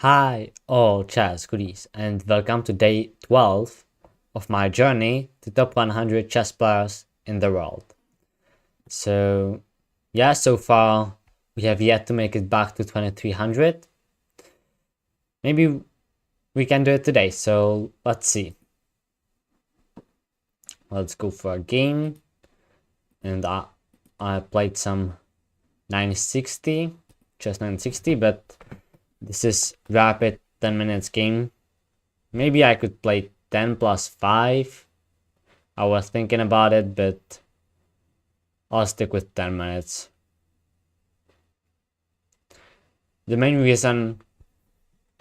Hi, all chess goodies, and welcome to day 12 of my journey to top 100 chess players in the world. So, yeah, so far we have yet to make it back to 2300. Maybe we can do it today, so let's see. Let's go for a game. And I played some 960, just 960, but this is rapid 10 minutes game. Maybe I could play 10 plus 5. I was thinking about it, but I'll stick with 10 minutes. The main reason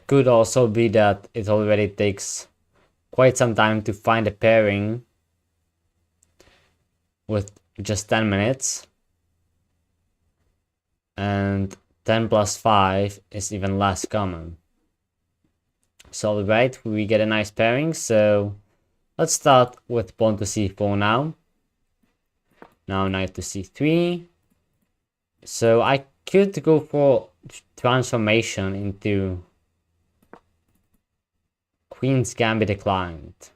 could also be that it already takes quite some time to find a pairing with just 10 minutes. And 10 plus 5 is even less common. So alright, we get a nice pairing, so let's start with pawn to c4 now. Now knight to c3. So I could go for transformation into Queen's Gambit declined.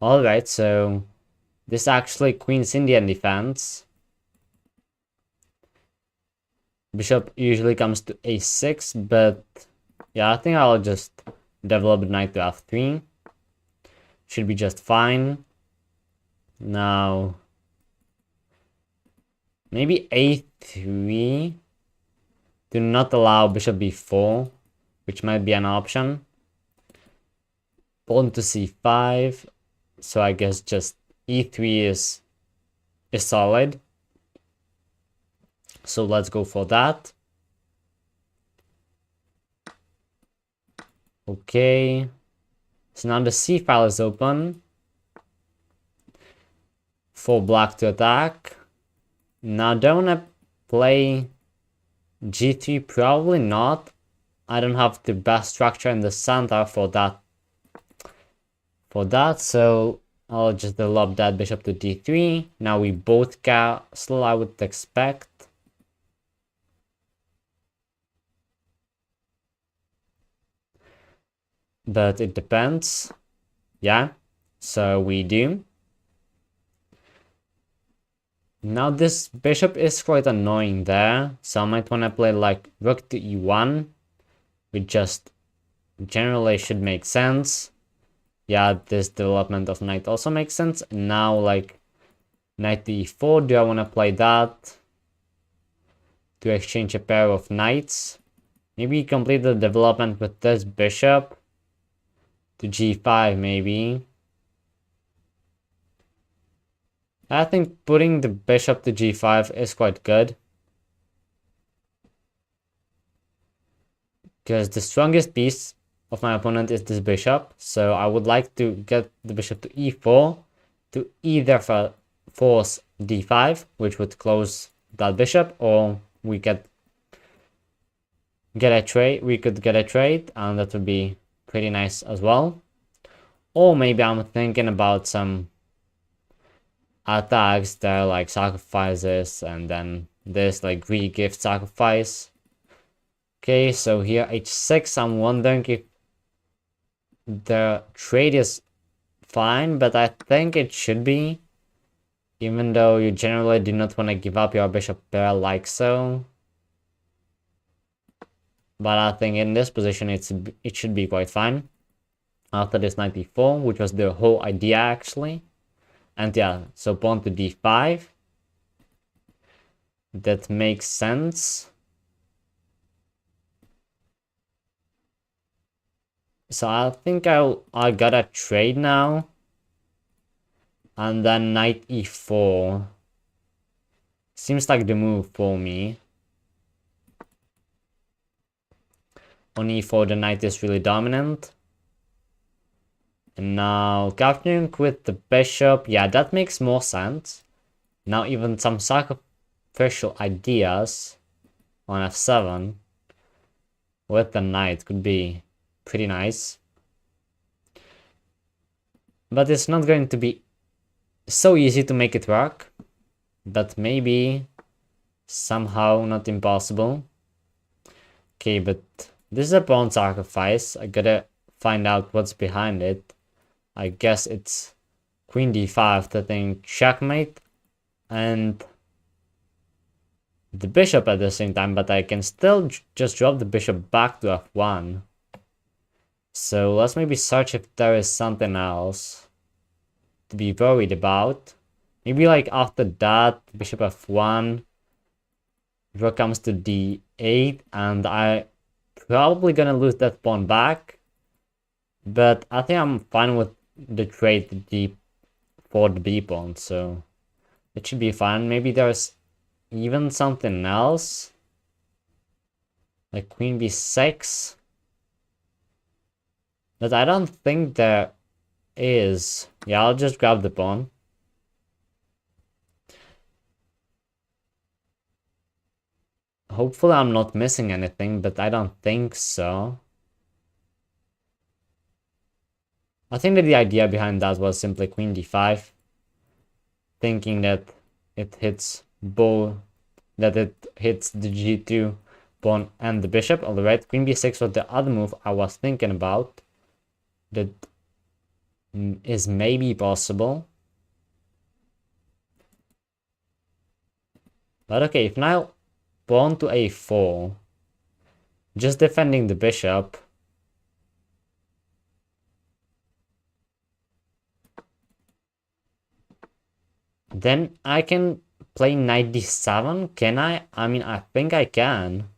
Alright, so this is actually Queen's Indian defense. Bishop usually comes to a6, but yeah, I think I'll just develop the knight to f3. Should be just fine. Now, maybe a3 to not allow bishop b4, which might be an option. Pawn to c5, so I guess just e3 is solid. So let's go for that. Okay, so now the c file is open for black to attack. Now don't I play g3? Probably not. I don't have the best structure in the center for that. So I'll just develop that bishop to d3. Now we both castle, I would expect. But it depends. Yeah, so we do. Now this bishop is quite annoying there, so I might want to play like rook to e1, which just generally should make sense. Yeah, this development of knight also makes sense. Now like knight to e4, do I want to play that to exchange a pair of knights? Maybe complete the development with this bishop to g5 maybe. I think putting the bishop to g5 is quite good, because the strongest piece of my opponent is this bishop, so I would like to get the bishop to e4 to either force d5, which would close that bishop, or we could get a trade, and that would be pretty nice as well. Or maybe I'm thinking about some attacks that are like sacrifices, and then this like Greek gift sacrifice. Okay, so here h6, I'm wondering if the trade is fine, but I think it should be, even though you generally do not want to give up your bishop pair like so. But I think in this position it should be quite fine. After this knight e4, which was the whole idea actually. And yeah, so pawn to d5. That makes sense. So I think I got a trade now. And then knight e4. Seems like the move for me. On e4, the knight is really dominant. And now capturing with the bishop, yeah, that makes more sense. Now even some sacrificial ideas on f7 with the knight could be pretty nice. But it's not going to be so easy to make it work. But maybe somehow not impossible. Okay, but This is a pawn sacrifice. I gotta find out what's behind it. I guess it's queen d5 to think checkmate and the bishop at the same time, but I can still just drop the bishop back to f1. So let's maybe search if there is something else to be worried about. Maybe like after that, bishop f1, rook comes to d8, and I probably gonna lose that pawn back. But I think I'm fine with the trade to d4 the b pawn, so it should be fine. Maybe there's even something else, like queen b6. But I don't think there is. Yeah, I'll just grab the pawn. Hopefully I'm not missing anything, but I don't think so. I think that the idea behind that was simply queen d5, thinking that it hits both, that it hits the g2 pawn and the bishop. Alright, queen b6 was the other move I was thinking about. That is maybe possible. But okay, if now pawn to a4, just defending the bishop, then I can play knight d7, can I? I mean, I think I can.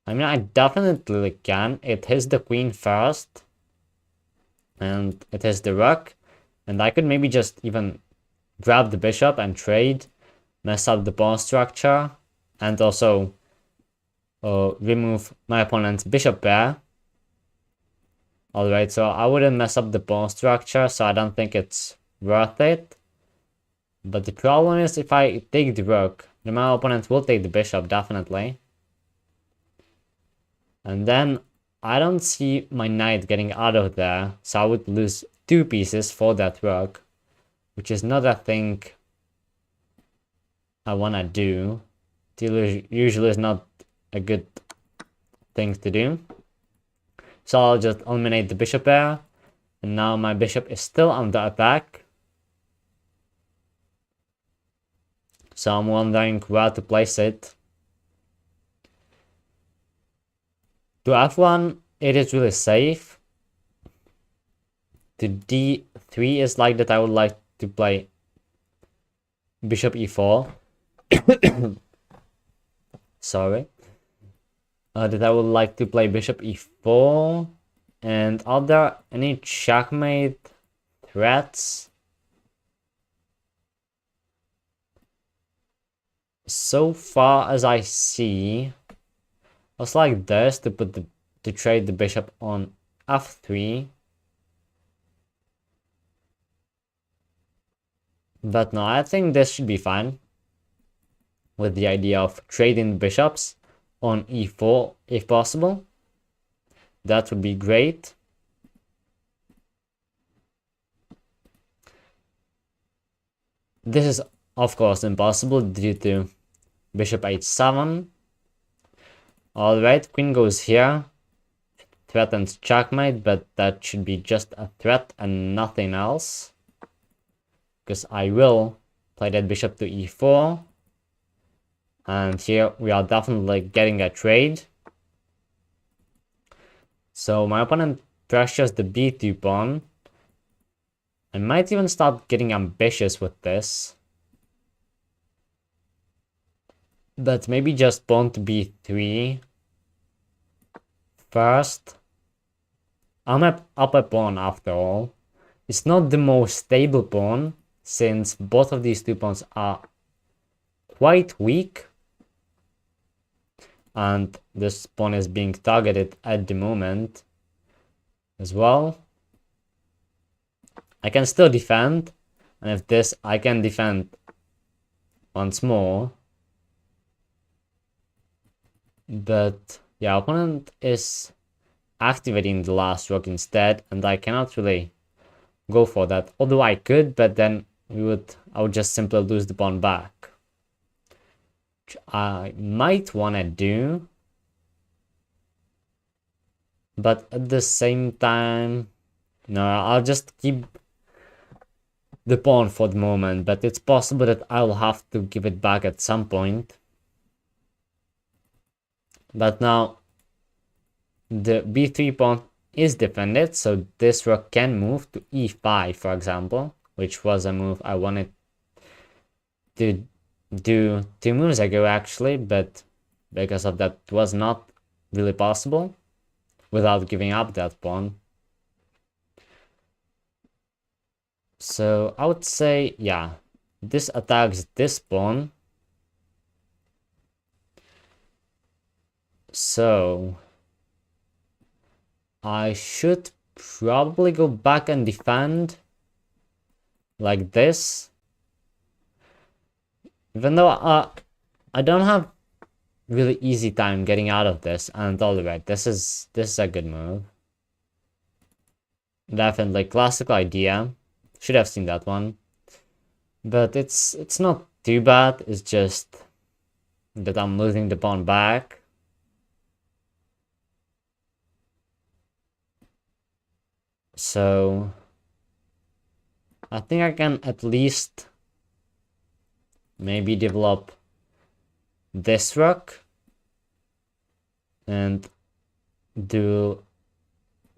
I mean, I definitely can. It hits the queen first, and it hits the rook, and I could maybe just even grab the bishop and trade, mess up the pawn structure, and also remove my opponent's bishop pair. Alright, so I wouldn't mess up the pawn structure, so I don't think it's worth it. But the problem is if I take the rook, then my opponent will take the bishop, definitely. And then I don't see my knight getting out of there, so I would lose 2 pieces for that rook, which is not a thing I wanna do. Usually is not a good thing to do. So I'll just eliminate the bishop pair, and now my bishop is still under attack. So I'm wondering where to place it. To f1, it is really safe. To d3 is like that I would like to play bishop e4. Sorry. That I would like to play bishop e4. And are there any checkmate threats? So far as I see, it's like this to put to trade the bishop on f3. But no, I think this should be fine with the idea of trading bishops on e4 if possible. That would be great. This is of course impossible due to bishop h7. Alright, queen goes here, threatens checkmate, but that should be just a threat and nothing else, because I will play that bishop to e4, and here we are definitely getting a trade. So my opponent pressures the b2 pawn. I might even start getting ambitious with this, but maybe just pawn to b3 first. I'm up a pawn after all. It's not the most stable pawn, since both of these 2 pawns are quite weak, and this pawn is being targeted at the moment as well. I can still defend, and if this, I can defend once more. But yeah, opponent is activating the last rook instead, and I cannot really go for that. Although I could, but then I would just simply lose the pawn back, which I might want to do. But at the same time, no, I'll just keep the pawn for the moment, but it's possible that I'll have to give it back at some point. But now the b3 pawn is defended, so this rook can move to e5, for example, which was a move I wanted to do 2 moves ago actually, but because of that it was not really possible without giving up that pawn. So I would say, yeah, this attacks this pawn. So I should probably go back and defend like this. Even though I don't have really easy time getting out of this, and alright, this is a good move. Definitely classical idea. Should have seen that one. But it's not too bad, it's just that I'm losing the pawn back. So I think I can at least maybe develop this rook and do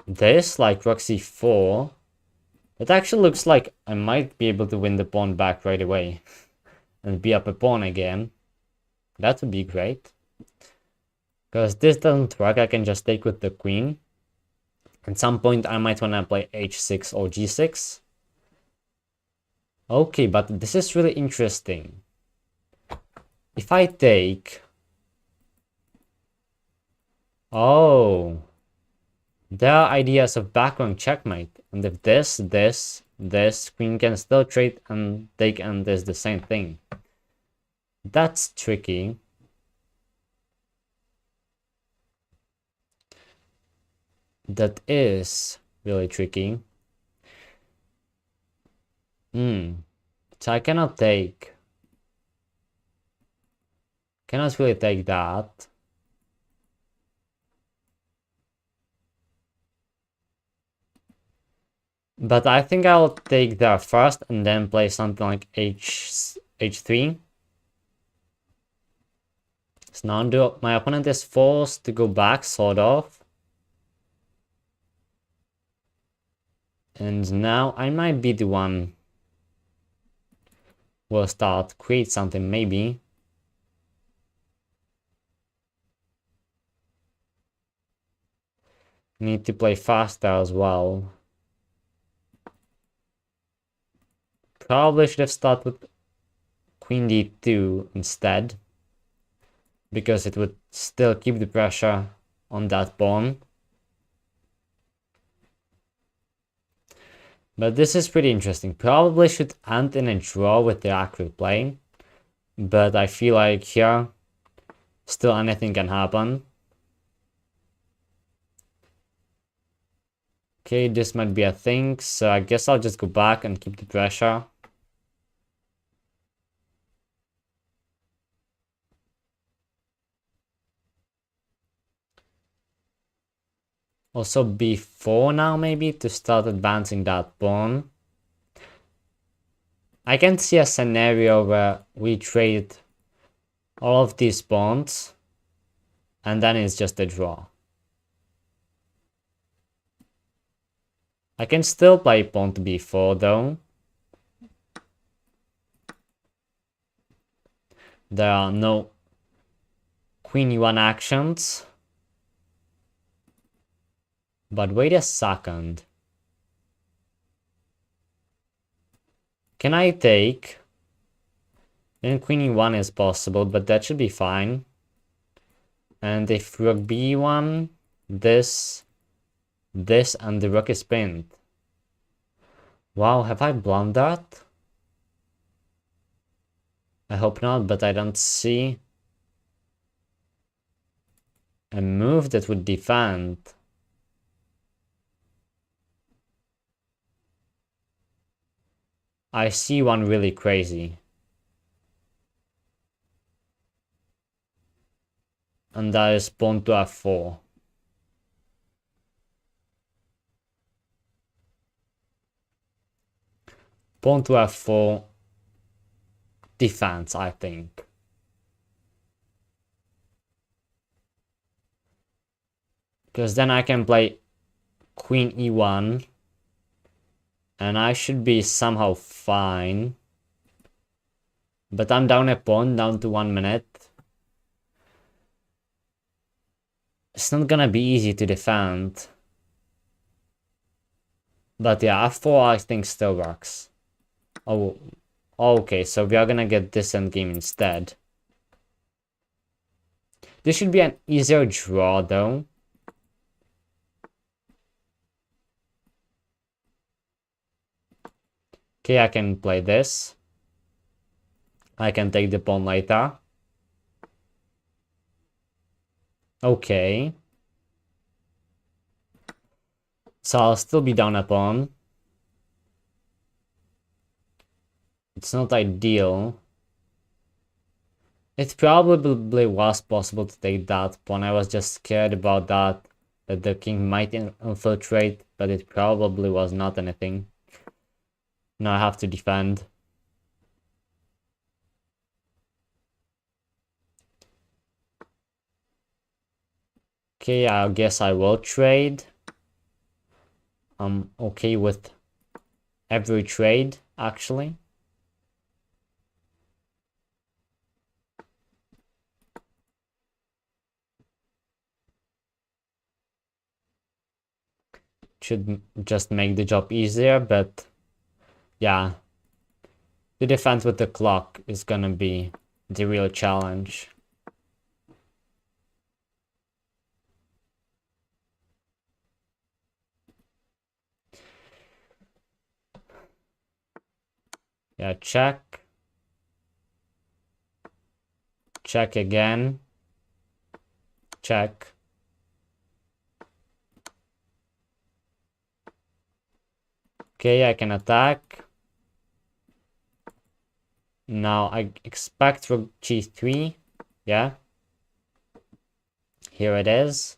this like rook c4. It actually looks like I might be able to win the pawn back right away and be up a pawn again. That would be great. Because this doesn't work, I can just take with the queen. At some point I might want to play h6 or g6. Okay, but this is really interesting. If I take... Oh, there are ideas of background checkmate. And if this, queen can still trade and take, and there's the same thing. That's tricky. That is really tricky. So I cannot really take that. But I think I'll take that first and then play something like h3. So now my opponent is forced to go back, sort of. And now I might be the one who will start create something, maybe. Need to play faster as well. Probably should have started with queen d2 instead, because it would still keep the pressure on that pawn. But this is pretty interesting. Probably should end in a draw with the accurate play, but I feel like here still anything can happen. Okay, this might be a thing, so I guess I'll just go back and keep the pressure. Also b4 now, maybe, to start advancing that pawn. I can see a scenario where we trade all of these pawns, and then it's just a draw. I can still play pawn to b4 though. There are no queen e1 actions. But wait a second. Can I take? Then queen e1 is possible, but that should be fine. And if rook b1, this, and the rook is pinned. Wow, have I blundered? I hope not, but I don't see a move that would defend. I see one really crazy. And that is pawn to f4. pawn to f4 defense, I think. Because then I can play queen e1 and I should be somehow fine. But I'm down a pawn, down to 1 minute. It's not gonna be easy to defend. But yeah, f4 I think still works. Oh, okay, so we are gonna get this endgame instead. This should be an easier draw though. Okay, I can play this. I can take the pawn later. Okay. So I'll still be down a pawn. It's not ideal. It probably was possible to take that pawn. I was just scared about that the king might infiltrate, but it probably was not anything. Now I have to defend. Okay, I guess I will trade. I'm okay with every trade, actually. Should just make the job easier, but yeah. The defense with the clock is gonna be the real challenge. Yeah, check. Check again. Check. Okay, I can attack. Now I expect rook g3. Yeah. Here it is.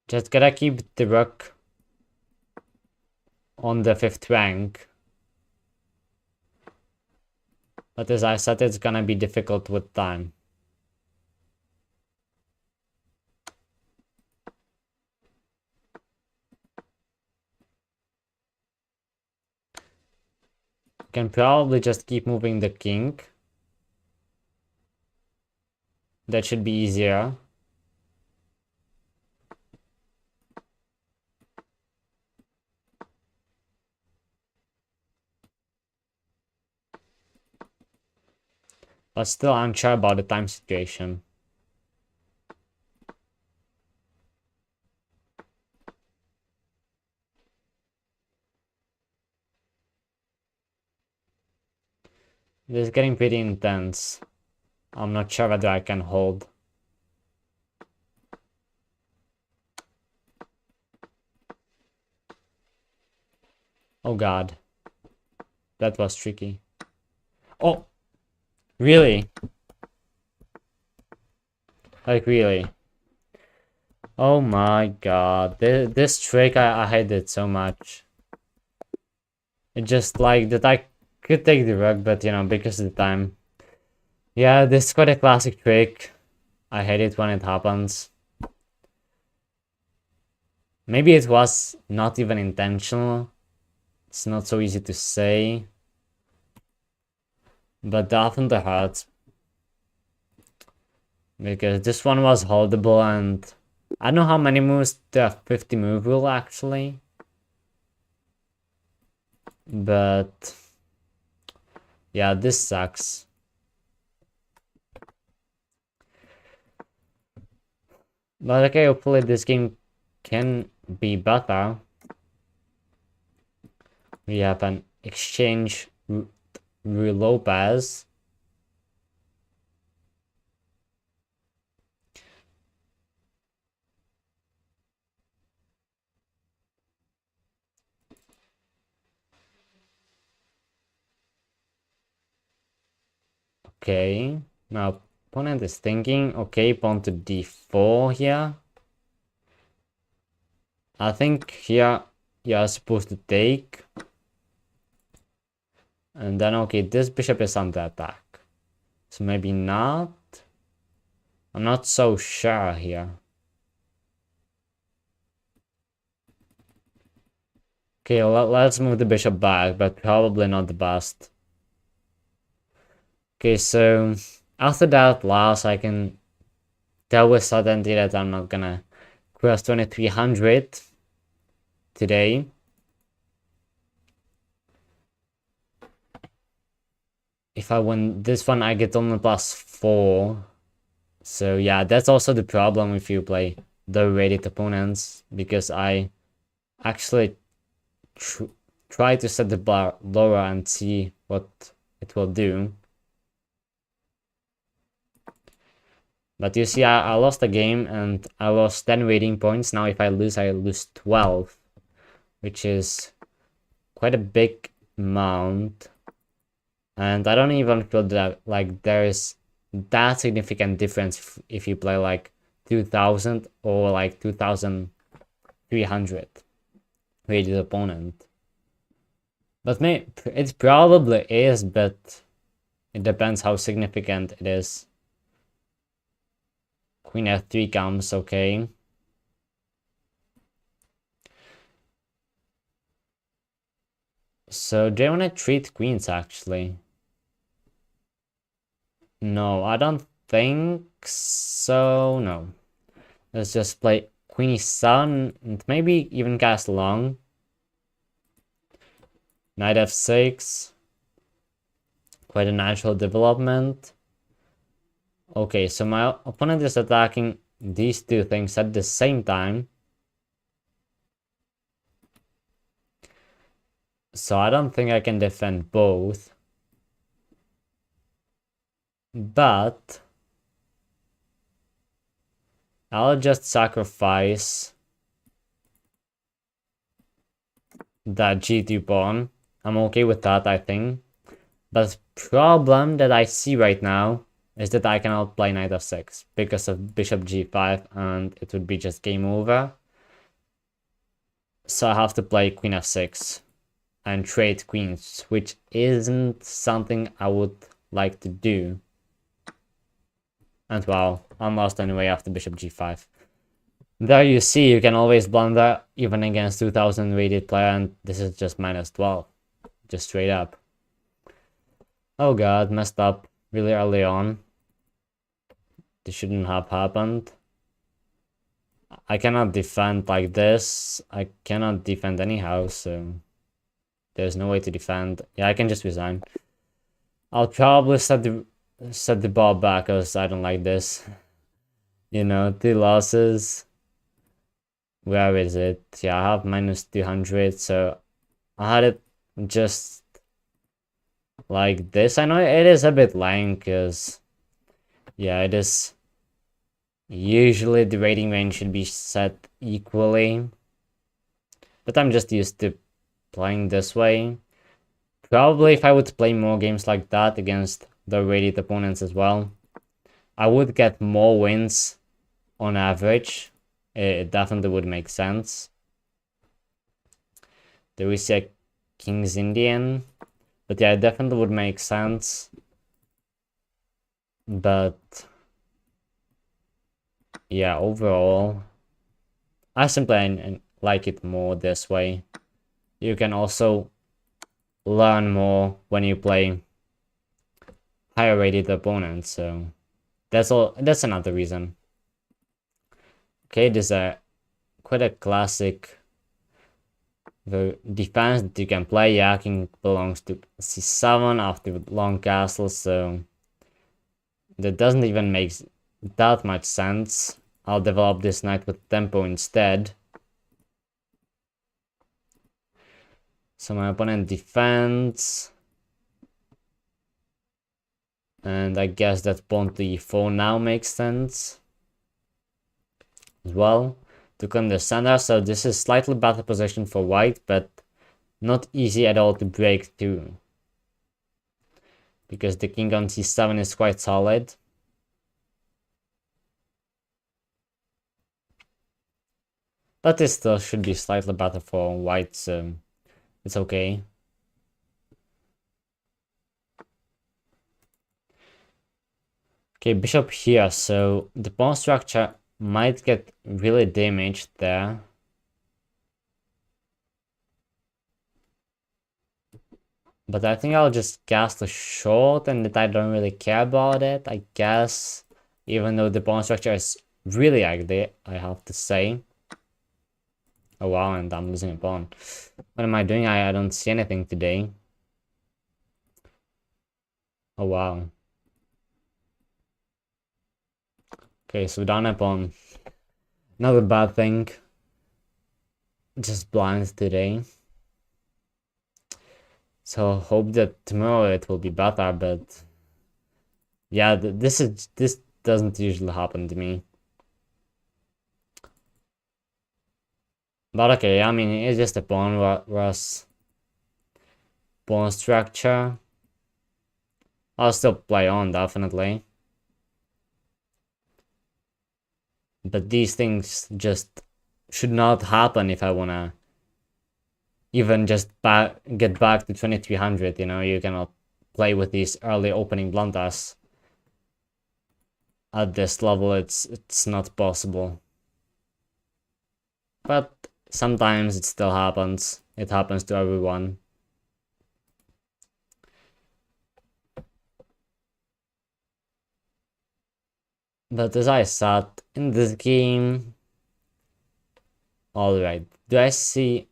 Just gotta keep the rook on the 5th rank. But as I said, it's gonna be difficult with time. Can probably just keep moving the king. That should be easier. But still unsure about the time situation. This is getting pretty intense. I'm not sure whether I can hold. Oh god. That was tricky. Oh! Really? Like really? Oh my god. This trick, I hate it so much. It just like that I could take the rook, but you know, because of the time. Yeah, this is quite a classic trick. I hate it when it happens. Maybe it was not even intentional. It's not so easy to say. But definitely hurts. Because this one was holdable and I don't know how many moves the 50 move rule actually. But yeah, this sucks. But okay, hopefully this game can be better. We have an exchange Ruy Lopez. Okay, now opponent is thinking, okay, pawn to d4 here. I think here you are supposed to take. And then, okay, this bishop is under attack. So maybe not. I'm not so sure here. Okay, let's move the bishop back, but probably not the best. Okay, so after that loss, I can tell with certainty that I'm not gonna cross 2300 today. If I win this one, I get only +4. So yeah, that's also the problem if you play the rated opponents, because I actually try to set the bar lower and see what it will do. But you see, I lost the game and I lost 10 rating points. Now if I lose 12, which is quite a big amount. And I don't even feel that like there is that significant difference if you play like 2000 or like 2300 rated opponent. But it probably is, but it depends how significant it is. Queen f3 comes, okay. So do you want to treat queens actually? No, I don't think so, no. Let's just play queen e7 and maybe even castle long. Knight f6. Quite a natural development. Okay, so my opponent is attacking these two things at the same time. So I don't think I can defend both. But I'll just sacrifice that g2 pawn. I'm okay with that, I think. But the problem that I see right now is that I cannot play knight f6 because of bishop g5 and it would be just game over. So I have to play queen f6 and trade queens, which isn't something I would like to do. And wow, I'm lost anyway after bishop g5. There you see, you can always blunder even against 2000 rated player, and this is just -12. Just straight up. Oh god, messed up really early on. This shouldn't have happened. I cannot defend like this. I cannot defend anyhow, so there's no way to defend. Yeah, I can just resign. I'll probably set the ball back because I don't like this. You know, 2 losses. Where is it? Yeah, I have -200, so I had it just like this. I know it is a bit lame because, yeah, it is. Usually the rating range should be set equally. But I'm just used to playing this way. Probably if I would play more games like that against the rated opponents as well, I would get more wins on average. It definitely would make sense. There is a King's Indian. But yeah, it definitely would make sense. But yeah, overall, I simply like it more this way. You can also learn more when you play higher rated opponents, so that's another reason. Okay, this is quite a classic defense that you can play. Yeah, king belongs to c7 after long castle, so that doesn't even make that much sense. I'll develop this knight with tempo instead. So my opponent defends. And I guess that pawn to e4 now makes sense as well to come the center. So this is slightly better position for white, but not easy at all to break through, because the king on c7 is quite solid. But this still should be slightly better for white, so it's okay. Okay, bishop here, so the pawn structure might get really damaged there. But I think I'll just cast a short and that I don't really care about it, I guess. Even though the pawn structure is really ugly, I have to say. Oh wow, and I'm losing a pawn. What am I doing? I don't see anything today. Oh wow. Okay, so down a pawn. Not a bad thing. Just blind today. So hope that tomorrow it will be better, but yeah, this doesn't usually happen to me. But okay, I mean it's just a pawn rush. Pawn structure. I'll still play on definitely. But these things just should not happen if I wanna even just get back to 2300, you know, you cannot play with these early opening blunders. At this level, it's not possible. But sometimes it still happens. It happens to everyone. But as I said, in this game, alright, do I see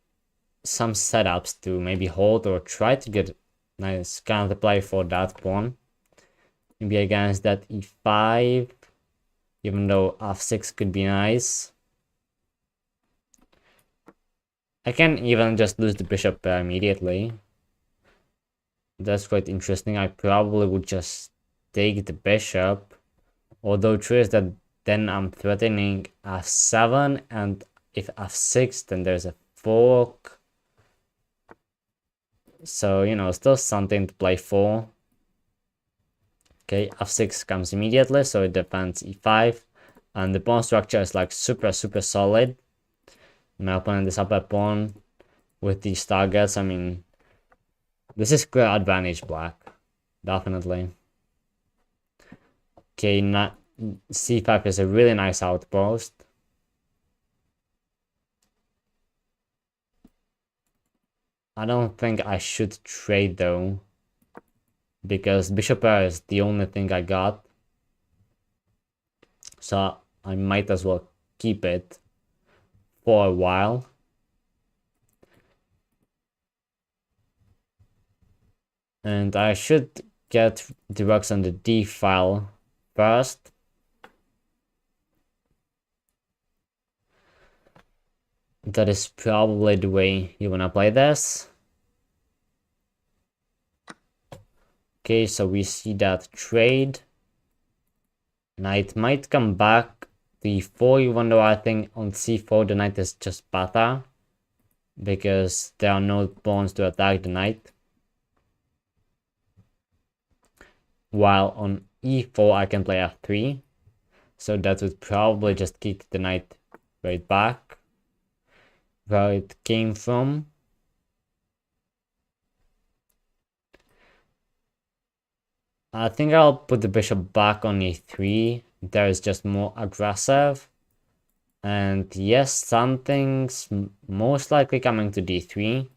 some setups to maybe hold or try to get nice counterplay for that pawn? Maybe against that e5, even though f6 could be nice. I can even just lose the bishop immediately. That's quite interesting. I probably would just take the bishop. Although true is that then I'm threatening f7, and if f6, then there's a fork. So, you know, still something to play for. Okay, f6 comes immediately, so it defends e5. And the pawn structure is like super solid. My opponent is up a pawn with these targets. I mean, this is clear advantage black. Definitely. Okay, c5 is a really nice outpost. I don't think I should trade though, because bishop pair is the only thing I got. So I might as well keep it for a while. And I should get the rocks on the d file first. That is probably the way you wanna play this. Okay, so we see that trade. Knight might come back to e4, even though I think on c4 the knight is just better, because there are no pawns to attack the knight. While on e4 I can play f3, so that would probably just kick the knight right back where it came from. I think I'll put the bishop back on e3. There is just more aggressive. And yes, something's most likely coming to d3.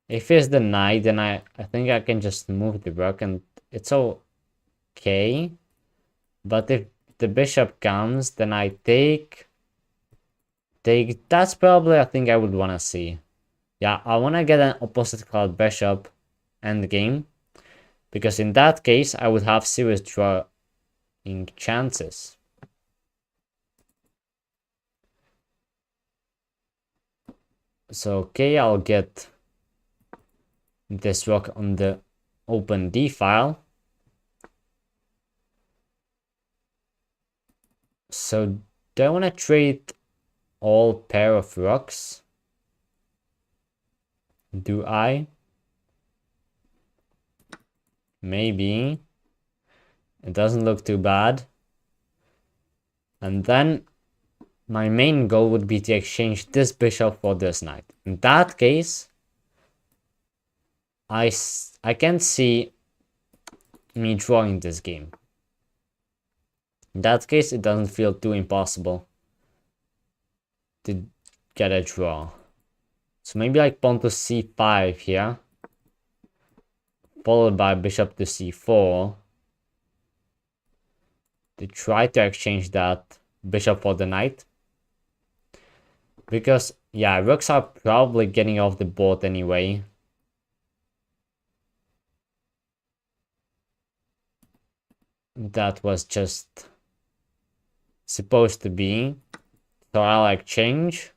If it's the knight, then I think I can just move the rook and it's okay. But if the bishop comes, then I take. That's probably a thing I would want to see. Yeah, I want to get an opposite colored bishop endgame, because in that case I would have serious drawing chances. So okay, I'll get this rook on the open d file. So do I want to trade all pair of rocks? Do I? Maybe. It doesn't look too bad. And then my main goal would be to exchange this bishop for this knight. In that case, I can see me drawing this game. In that case, it doesn't feel too impossible to get a draw. So maybe like pawn to c5 here, followed by bishop to c4, to try to exchange that bishop for the knight. Because, yeah, rooks are probably getting off the board anyway. That was just supposed to be. So I'll exchange.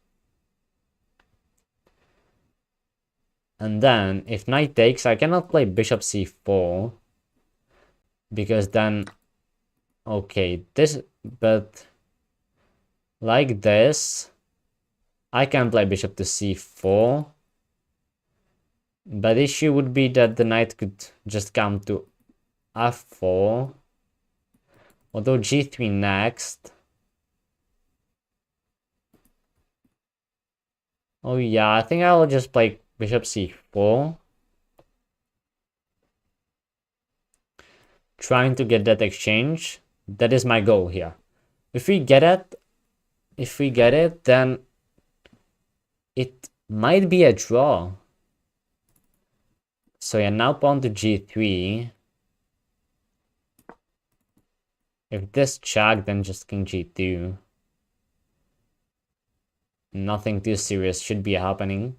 And then, if knight takes, I cannot play bishop c4. Because then, okay, this, but like this, I can play bishop to c4. But issue would be that the knight could just come to f4. Although g3 next. Oh yeah, I think I'll just play bishop c4. Trying to get that exchange. That is my goal here. If we get it, then it might be a draw. So yeah, now pawn to g3. If this check, then just king g2. Nothing too serious should be happening.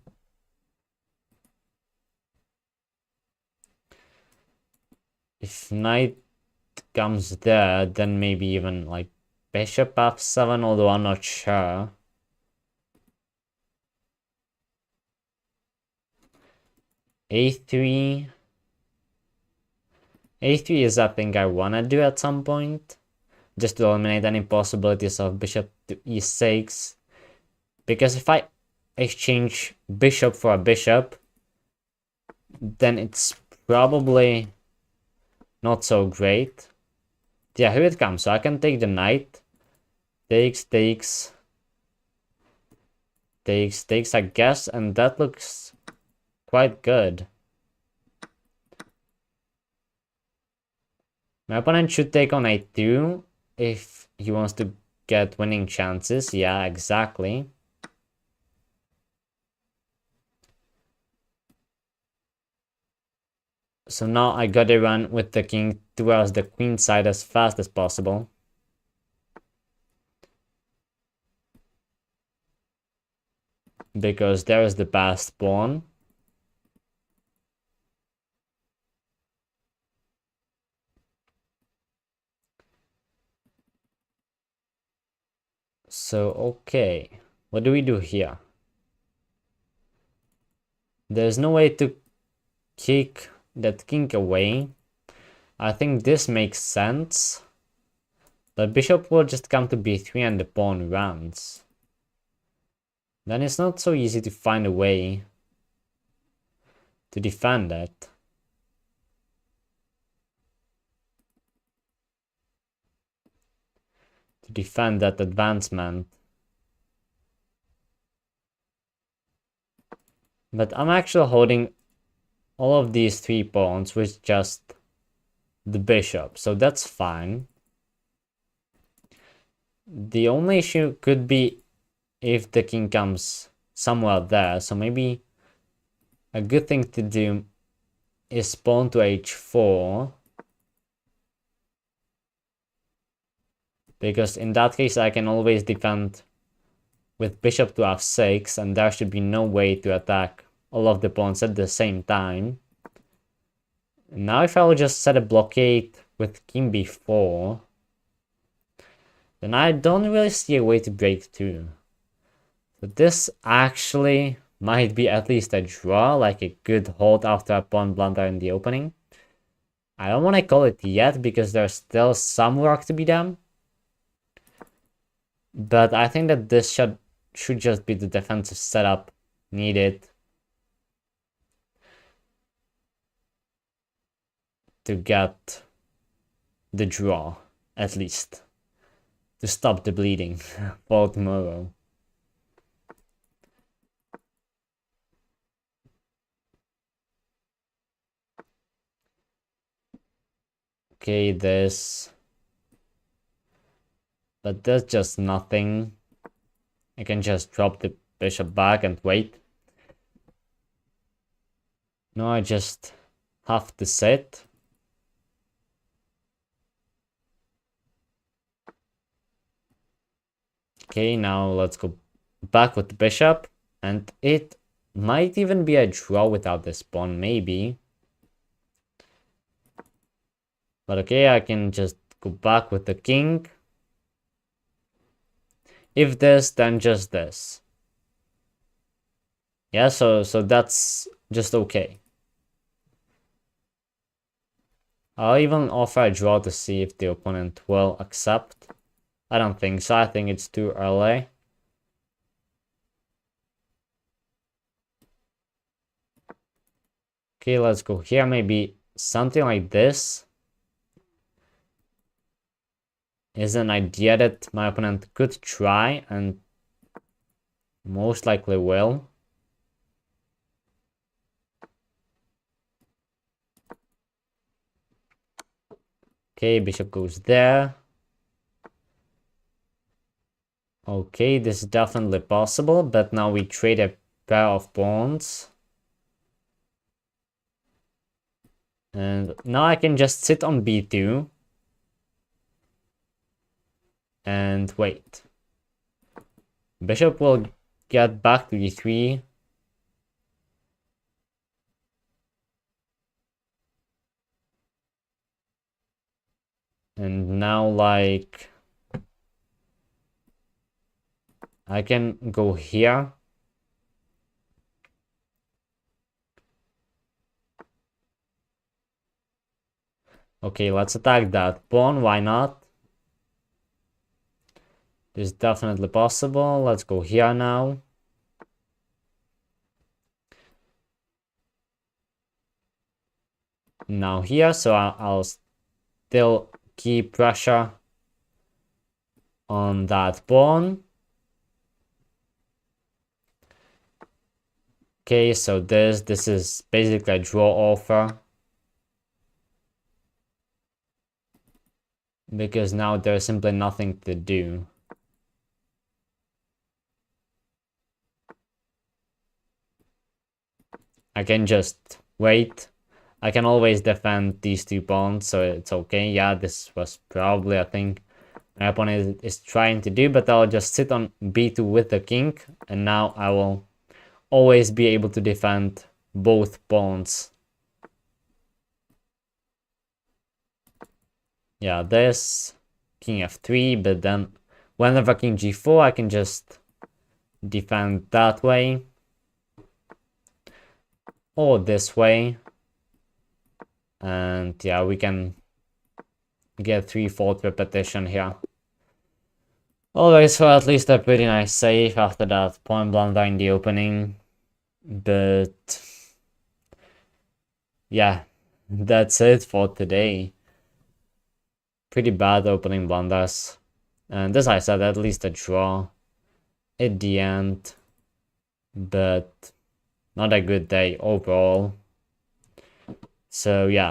If knight comes there, then maybe even like bishop f7, although I'm not sure. a3. a3 is a thing I wanna do at some point, just to eliminate any possibilities of bishop to e6. Because if I exchange bishop for a bishop, then it's probably not so great. Yeah, here it comes. So I can take the knight. Takes, I guess, and that looks quite good. My opponent should take on a2 if he wants to get winning chances. Yeah, exactly. So now I gotta run with the king towards the queen side as fast as possible. Because there is the passed pawn. So, okay. What do we do here? There's no way to kick that king away. I think this makes sense. But bishop will just come to b3 and the pawn runs. Then it's not so easy to find a way to defend it. To defend that advancement. But I'm actually holding all of these 3 pawns with just the bishop, so that's fine. The only issue could be if the king comes somewhere there, so maybe a good thing to do is pawn to h4. Because in that case I can always defend with bishop to f6, and there should be no way to attack all of the pawns at the same time. Now if I will just set a blockade with king b4, then I don't really see a way to break through. So this actually might be at least a draw, like a good hold after a pawn blunder in the opening. I don't want to call it yet because there's still some work to be done. But I think that this should just be the defensive setup needed to get the draw, at least. to stop the bleeding for tomorrow. Okay, this. But there's just nothing. I can just drop the bishop back and wait. No, I just have to sit. Okay, now let's go back with the bishop. And it might even be a draw without this pawn, maybe. But okay, I can just go back with the king. If this, then just this. Yeah, so that's just okay. I'll even offer a draw to see if the opponent will accept. I don't think so. I think it's too early. Okay, let's go here. Maybe something like this is an idea that my opponent could try and most likely will. Okay, bishop goes there. Okay, this is definitely possible, but now we trade a pair of pawns. And now I can just sit on b2. And wait. Bishop will get back to e3. And now, like, I can go here. Okay, let's attack that pawn. Why not? This is definitely possible. Let's go here now. Now here, so I'll still keep pressure on that pawn. Okay, so this is basically a draw offer. Because now there's simply nothing to do. I can just wait. I can always defend these two pawns, so it's okay. Yeah, this was probably, I think, my opponent is trying to do, but I'll just sit on b2 with the king, and now I will always be able to defend both pawns. Yeah, this king f3, but then whenever king g4, I can just defend that way or this way. And yeah, we can get 3/4 repetition here. Alright, so at least a pretty nice save after that pawn blunder in the opening. But yeah, that's it for today. Pretty bad opening blunders. And as I said, at least a draw at the end. But not a good day overall. So yeah.